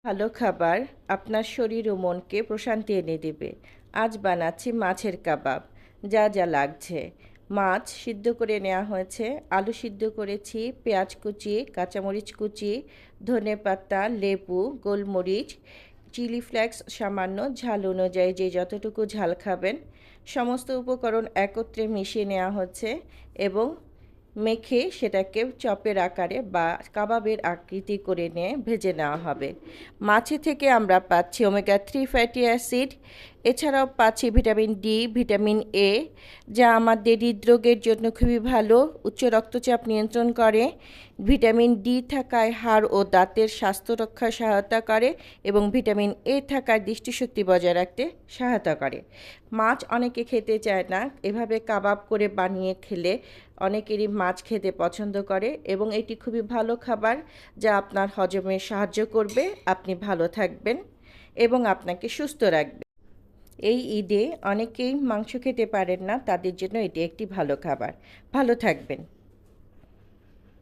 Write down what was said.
ভালো খাবার আপনার শরীর ও মনকে প্রশান্তি এনে দেবে। আজ বানাচ্ছি মাছের কাবাব। যা যা লাগছে: মাছ সিদ্ধ করে নেওয়া হয়েছে, আলু সিদ্ধ করেছি, পেঁয়াজ কুচি, কাঁচামরিচ কুচি, ধনেপাতা, লেবু, গোলমরিচ, চিলি ফ্লেক্স সামান্য, ঝাল অনুযায়ী যে যতটুকু ঝাল খাবেন। সমস্ত উপকরণ একত্রে মিশিয়ে নেওয়া হচ্ছে এবং মেখে সেটাকে চপের আকারে বা কাবাবের আকৃতি করে নিয়ে ভেজে নেওয়া হবে। মাছে থেকে আমরা পাচ্ছি ওমেগা 3 ফ্যাটি অ্যাসিড, এছাড়াও পাচ্ছি ভিটামিন ডি, ভিটামিন এ, যা আমাদের হৃদরোগের জন্য খুবই ভালো, উচ্চ রক্তচাপ নিয়ন্ত্রণ করে। ভিটামিন ডি থাকায় হাড় ও দাঁতের স্বাস্থ্য রক্ষায় সহায়তা করে এবং ভিটামিন এ থাকায় দৃষ্টিশক্তি বজায় রাখতে সহায়তা করে। মাছ অনেকে খেতে চায় না, এভাবে কাবাব করে বানিয়ে খেলে অনেকেরই মাছ খেতে পছন্দ করে এবং এটি খুবই ভালো খাবার, যা আপনার হজমে সাহায্য করবে, আপনি ভালো থাকবেন এবং আপনাকে সুস্থ রাখবে। এই ঈদে অনেকেই মাংস খেতে পারেন না, তাদের জন্য এটি একটি ভালো খাবার। ভালো থাকবেন।